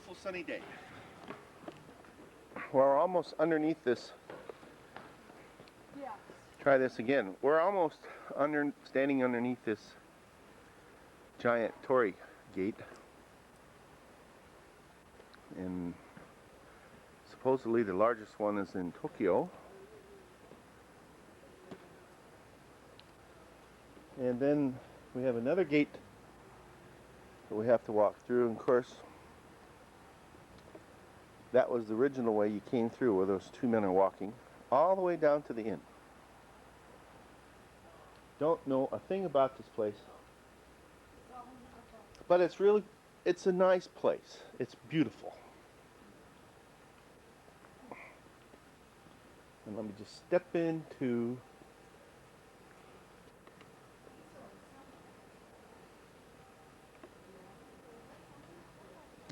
beautiful sunny day. We're almost underneath this. Yeah. Try this again. We're almost standing underneath this giant torii gate. And supposedly the largest one is in Tokyo. And then we have another gate that we have to walk through, and of course that was the original way you came through, where those two men are walking all the way down to the inn. Don't know a thing about this place, but it's a nice place. It's beautiful. And let me just step into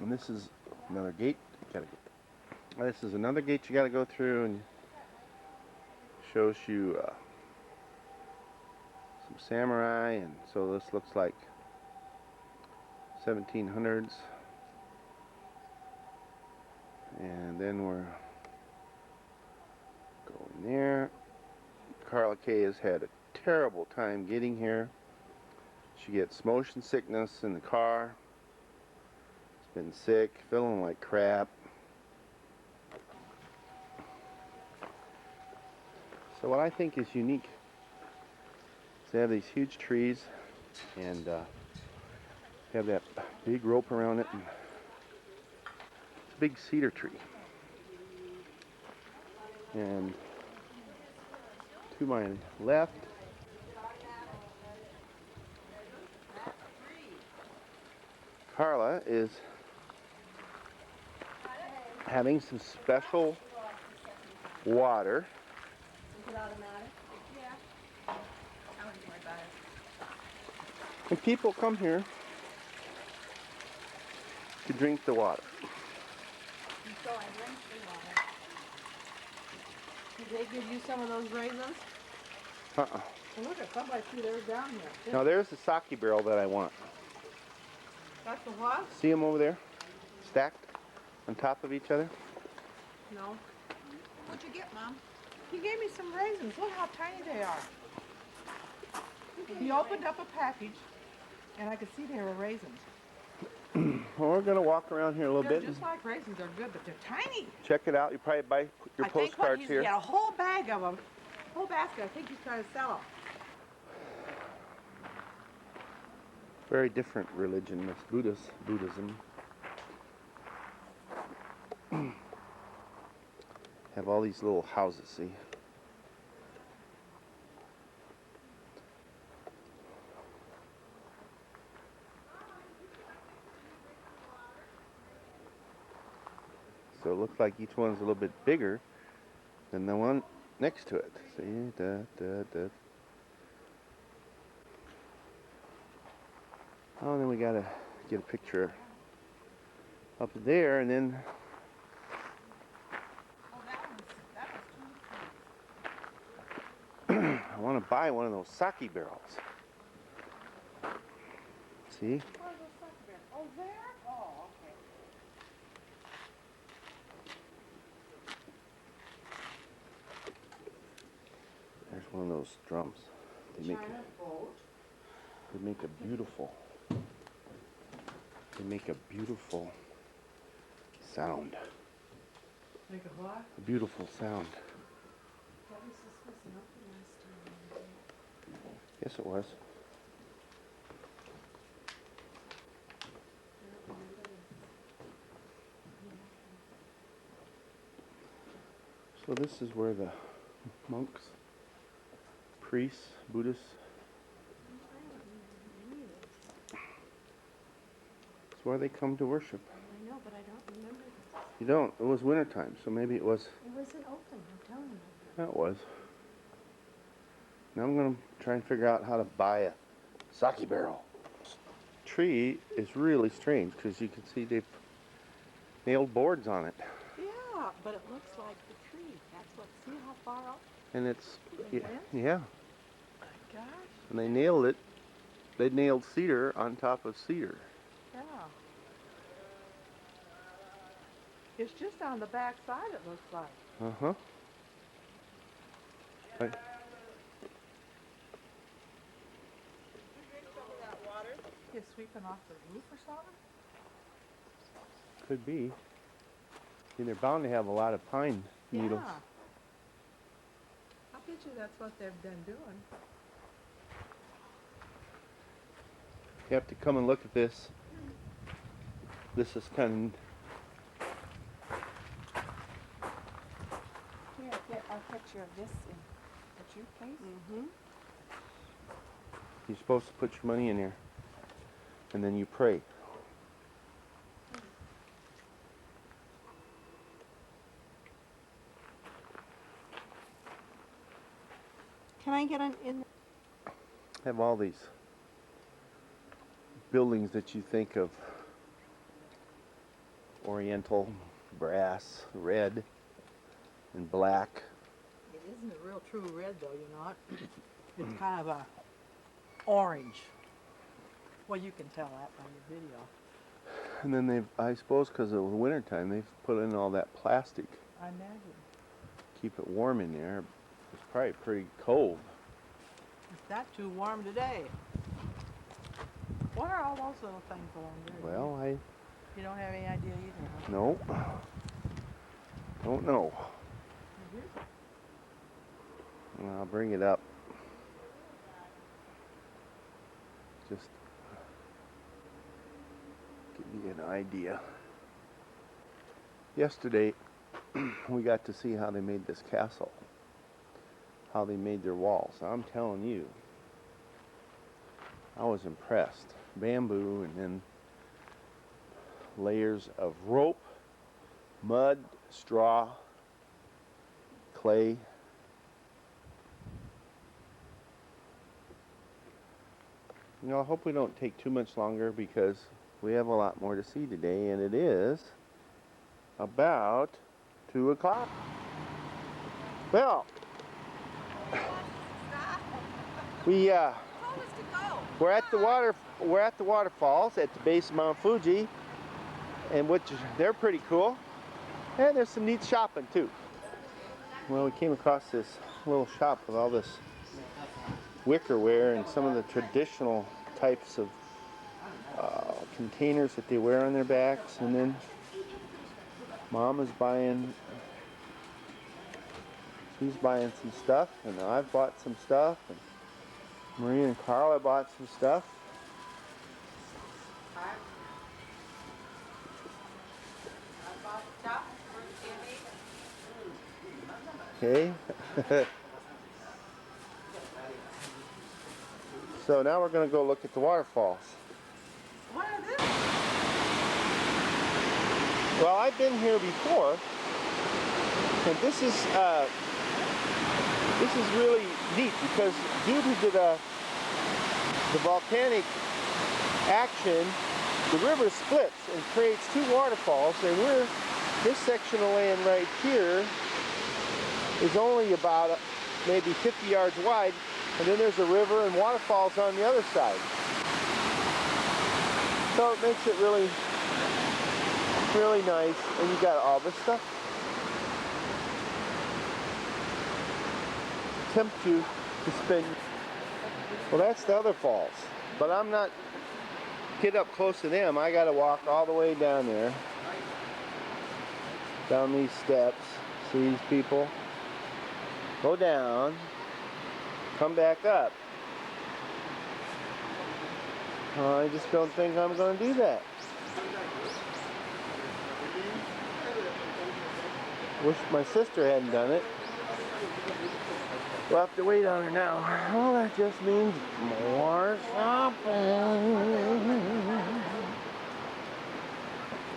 and this is another gate. This is another gate you got to go through, and shows you some samurai, and so this looks like 1700s. And then we're going there. Carla Kay has had a terrible time getting here. She gets motion sickness in the car. She's been sick, feeling like crap. So what I think is unique is they have these huge trees, and have that big rope around it, and it's a big cedar tree. And to my left, Carla is having some special water. Is it automatic? Yeah. I wouldn't worry about it. And people come here to drink the water. And so I drank the water. Did they give you some of those raisins? Uh-uh. Well, look at somebody threw theirs down here. Now there's the sake barrel that I want. That's the what? See them over there? Stacked on top of each other? No. What'd you get, Mom? He gave me some raisins. Look how tiny they are. He opened up a package, and I could see they were raisins. Well, we're going to walk around here a little They're bit. just like raisins. They're good, but they're tiny. Check it out. You probably buy your postcards here. He had a whole bag of them. Whole basket. I think he's trying to sell them. Very different religion. That's Buddhism. Have all these little houses, see? So it looks like each one's a little bit bigger than the one next to it. See? Oh, and then we gotta get a picture up there, and then I want to buy one of those sake barrels. See? Where's the sake barrel? Oh, there? Oh, okay. There's one of those drums. They make a beautiful. They make a beautiful sound. Make a what? A beautiful sound. Yes, it was. So this is where the monks, priests, Buddhists, it's where they come to worship. I know, but I don't remember this. You don't. It was wintertime, so maybe it was. It wasn't open, I'm telling you. Yeah, it was. Now I'm going to try and figure out how to buy a sake barrel. Tree is really strange because you can see they've nailed boards on it. Yeah, but it looks like the tree. That's what, see how far up? And it's, It yeah. My gosh. And they nailed it. They nailed cedar on top of cedar. Yeah. It's just on the back side, it looks like. Uh-huh. Right. It's sweeping off the roof or something? Could be. See, they're bound to have a lot of pine needles. Yeah. I bet you that's what they've been doing. You have to come and look at this. This is kind Here, get a picture of this in. Would you please? Mm-hmm. you're supposed to put your money in there. And then you pray. Can I get an in? Have all these buildings that you think of. Oriental, brass, red, and black. It isn't a real true red though, you know it? It's kind of a orange. Well, you can tell that by your video. And then they've, I suppose because of the wintertime, they've put in all that plastic. I imagine. Keep it warm in there. It's probably pretty cold. It's not too warm today. What are all those little things along there? Well, You don't have any idea either, huh? no. Don't know. I'll bring it up. Just give you an idea. Yesterday, we got to see how they made this castle. How they made their walls. I'm telling you, I was impressed. Bamboo and then layers of rope, mud, straw, clay. You know, I hope we don't take too much longer because we have a lot more to see today, and it is about 2 o'clock. Well, we're at the waterfalls at the base of Mount Fuji, and they're pretty cool. And there's some neat shopping too. Well, we came across this little shop with all this wickerware and some of the traditional types of containers that they wear on their backs, and then Mom is buying. She's buying some stuff, and I've bought some stuff, and Marie and Carla bought some stuff. Okay. So now we're going to go look at the waterfalls. What are these? Well, I've been here before, and this is really neat because due to the volcanic action, the river splits and creates two waterfalls, and this section of land right here is only about maybe 50 yards wide, and then there's a river and waterfalls on the other side. So it makes it really, really nice, and you got all this stuff. Tempt you to spend. Well, that's the other falls, but I'm not get up close to them. I got to walk all the way down there, down these steps. See these people? Go down, come back up. I just don't think I'm going to do that. Wish my sister hadn't done it. We'll have to wait on her now. Well, that just means more shopping.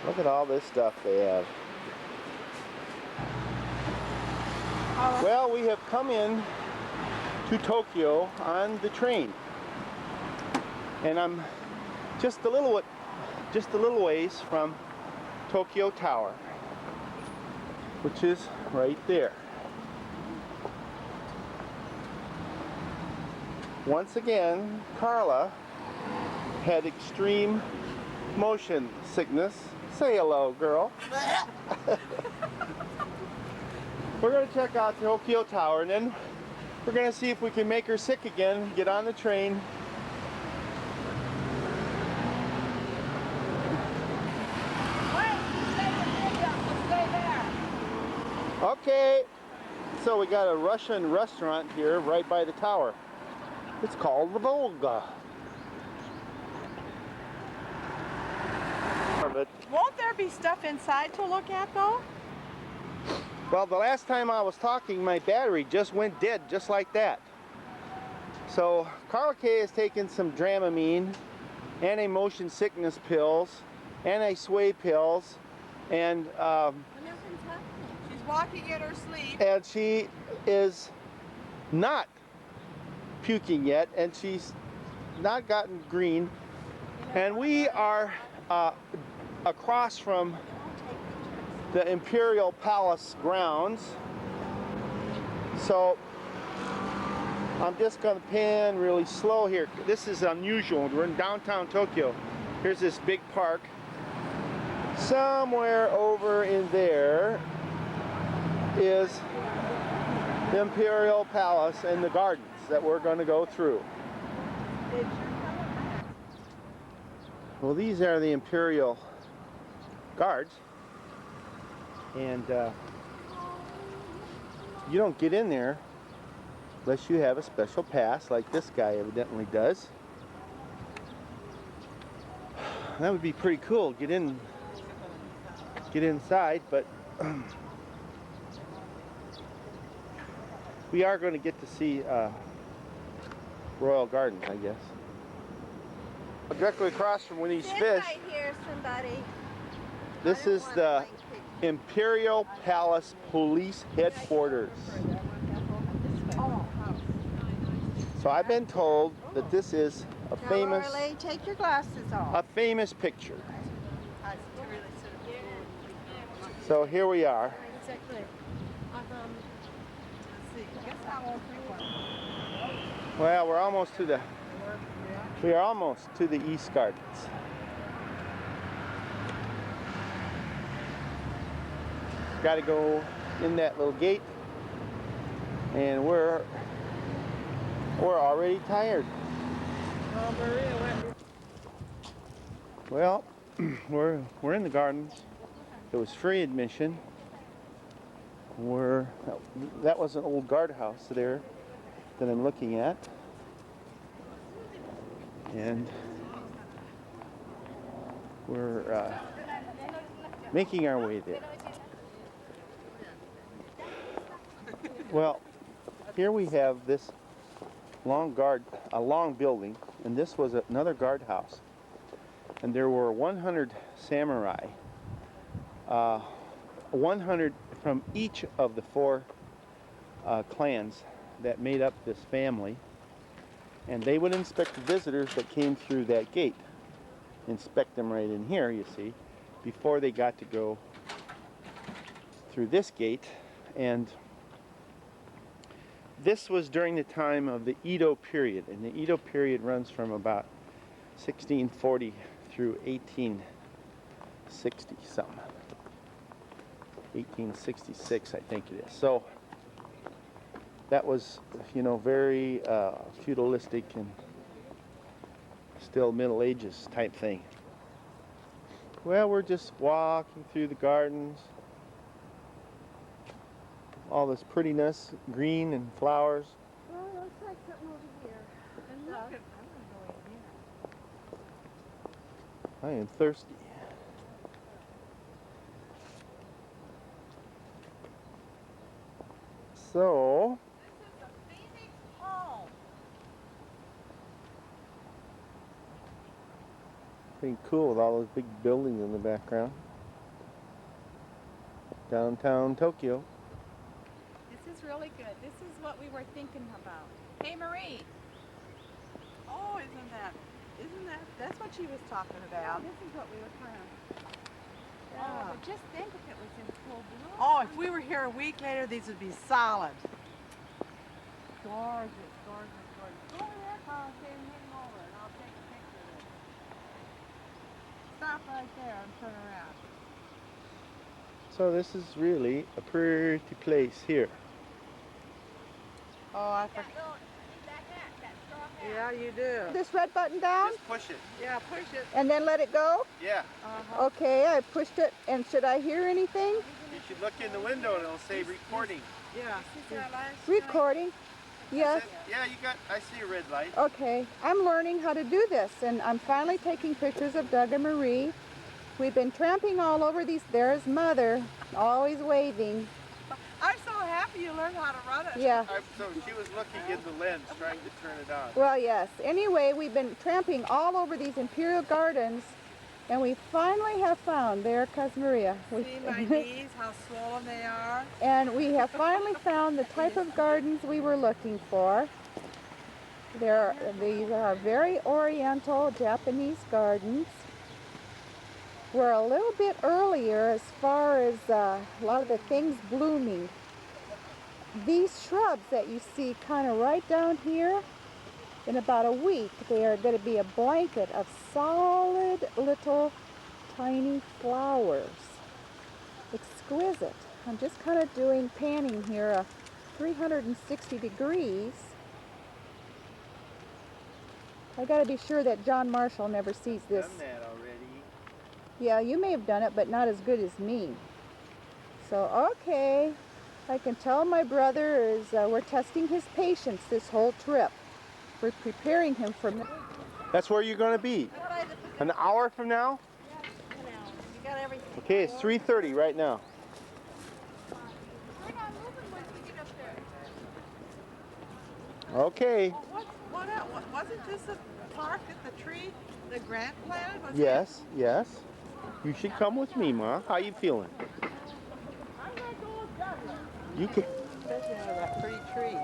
Look at all this stuff they have. Well, we have come in to Tokyo on the train, and I'm just a little ways from Tokyo Tower, which is right there. Once again, Carla had extreme motion sickness, Say hello, girl. We're going to check out Tokyo Tower, and then we're going to see if we can make her sick again, get on the train. Okay, so we got a Russian restaurant here right by the tower. It's called the Volga. Won't there be stuff inside to look at though? Well, the last time I was talking, my battery just went dead, just like that. So Carla Kay has taken some Dramamine, anti-motion sickness pills, anti-sway pills, and She's walking in her sleep. and she is not puking yet, and she's not gotten green. And we are across from the Imperial Palace grounds. So I'm just going to pan really slow here. This is unusual. We're in downtown Tokyo. Here's this big park. Somewhere over in there is the Imperial Palace and the gardens that we're going to go through. Well, these are the Imperial Guards, and you don't get in there unless you have a special pass, like this guy evidently does. That would be pretty cool. Get inside, but we are going to get to see Royal Gardens, I guess. Directly across from Winnie's Fish. Right here, somebody. This is the Imperial Palace Police Headquarters. So I've been told that this is a famous, Take your glasses off. a famous picture. So here we are. Well, we are almost to the East Gardens. Got to go in that little gate, and we're already tired. Well, we're in the gardens. It was free admission. That was an old guardhouse there that I'm looking at, and we're making our way there. Well, here we have this a long building, and this was another guardhouse, and there were 100 samurai, 100 from each of the four clans that made up this family, and they would inspect the visitors that came through that gate. Inspect them right in here, you see, before they got to go through this gate. And this was during the time of the Edo period, and the Edo period runs from about 1640 through 1860 something. 1866, I think it is. So that was, you know, very feudalistic and still Middle Ages type thing. Well, we're just walking through the gardens. All this prettiness, green and flowers. Oh, looks like something over here. And look at, I'm gonna go in here. I am thirsty. So, This is the Phoenix Hall. pretty cool with all those big buildings in the background. Downtown Tokyo. This is really good. This is what we were thinking about. Hey, Marie. Oh, that's what she was talking about. This is what we were trying to. Yeah. But just think if it was in full bloom. Oh, if we were here a week later, these would be solid. Gorgeous, gorgeous, gorgeous. Go over there, Carl. Say, hang over, and I'll take a picture of it. stop right there and turn around. So this is really a pretty place here. Oh, I forgot. Yeah, you do. This red button down? Just push it. Yeah, push it. Uh-huh. And then let it go? Yeah. Okay, I pushed it. And should I hear anything? You should look in the window and it'll say recording. Yeah. Recording. Recording? Yes. Yeah, you got, I see a red light. Okay, I'm learning how to do this, and I'm finally taking pictures of Doug and Marie. We've been tramping all over these. There's Mother, always waving. I'm so happy you learned how to run it. Yeah. So she was looking in the lens, trying to turn it on. Well, yes. Anyway, we've been tramping all over these Imperial Gardens, and we finally have found, there, Cousin Maria. See my knees, how swollen they are. And we have finally found the type of gardens we were looking for. These are very oriental Japanese gardens. We're a little bit earlier as far as a lot of the things blooming. These shrubs that you see kind of right down here, in about a week, they are going to be a blanket of solid little tiny flowers. Exquisite. I'm just kind of panning here 360 degrees. I got to be sure that John Marshall never sees this. Done that already. Yeah, you may have done it, but not as good as me. So, okay. I can tell my brother is, we're testing his patience this whole trip. We're preparing him for... That's where you're going to be. An hour from now? You got everything. Okay, it's 3:30 right now. We're not moving once we get up there. Okay. Wasn't this a park at the tree, the Grant planted? Was Yes, yes. You should come with me, Ma. How you feeling? I'm gonna go with Douglas. You can. Especially under that pretty tree.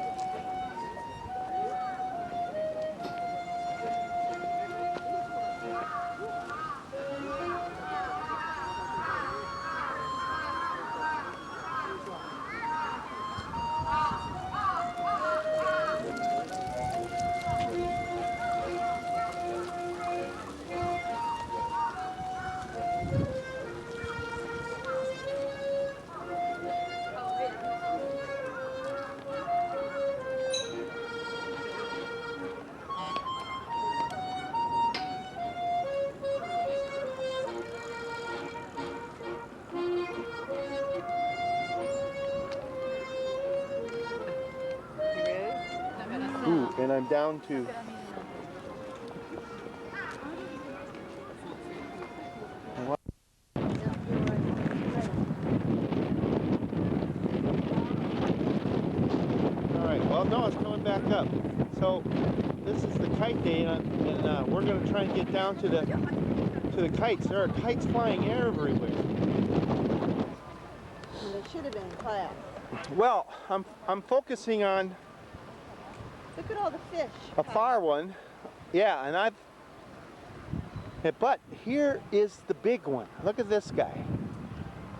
Ooh, and I'm down to. Alright, well, no, it's coming back up. So, this is the kite day, and we're going to try and get down to the kites. There are kites flying everywhere. They should have been in class. Well, I'm focusing on Look at all the fish. a far one. Yeah, and but here is the big one. Look at this guy.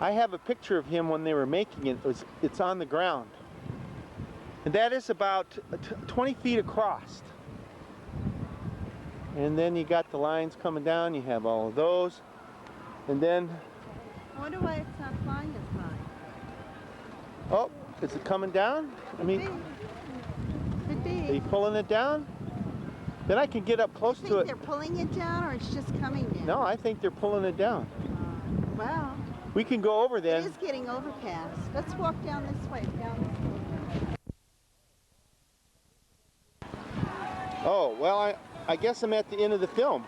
I have a picture of him when they were making it. It's on the ground. And that is about 20 feet across. And then you got the lines coming down. You have all of those. And then, I wonder why it's not flying as high. oh, is it coming down? I mean, Could are be. you pulling it down? Then I can get up close You to think it. they're pulling it down, or it's just coming down? No, I think they're pulling it down. Well, We can go over it then. is getting overcast. Let's walk down this way. Down this way. Oh, well, I guess I'm at the end of the film.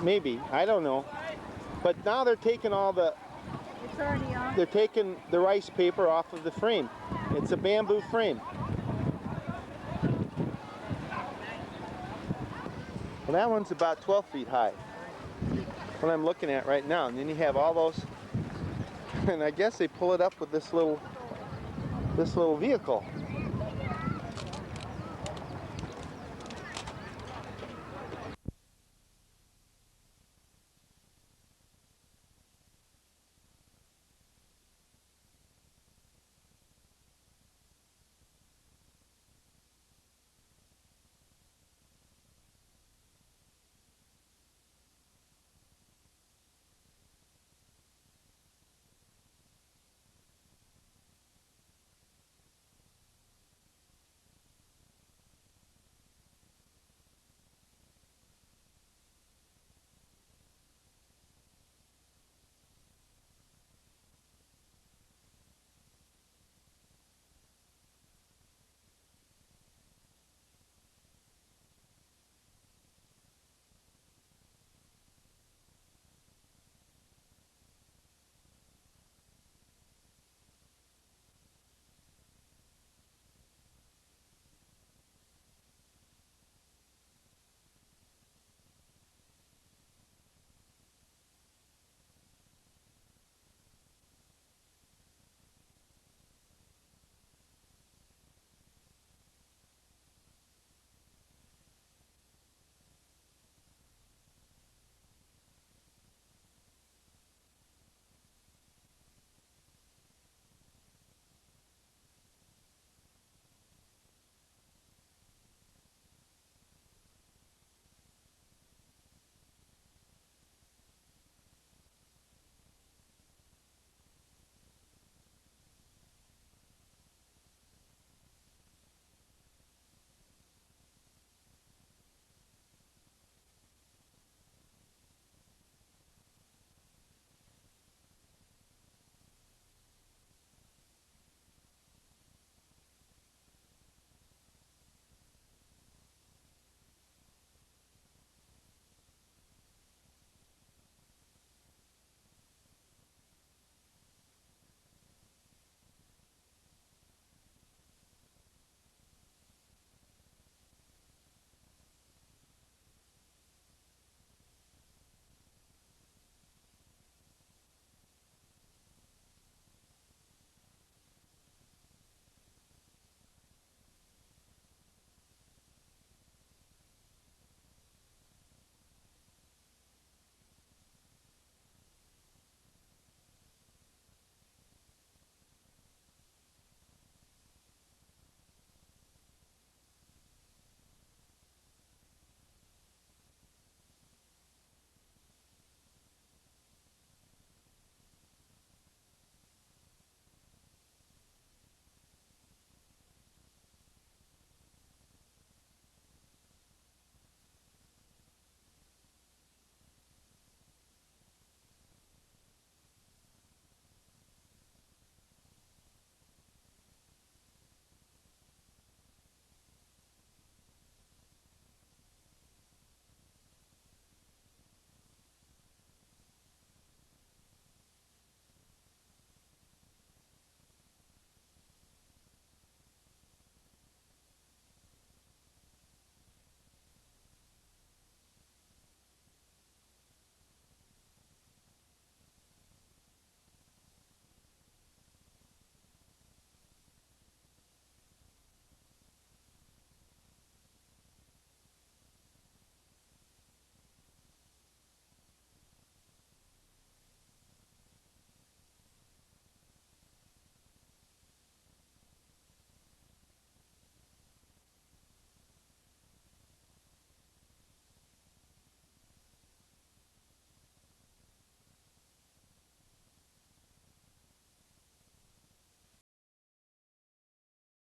Maybe, I don't know. But now they're taking It's already on. they're taking the rice paper off of the frame. It's a bamboo frame. Well, that one's about 12 feet high. What I'm looking at right now. And then you have all those, and I guess they pull it up with this little vehicle.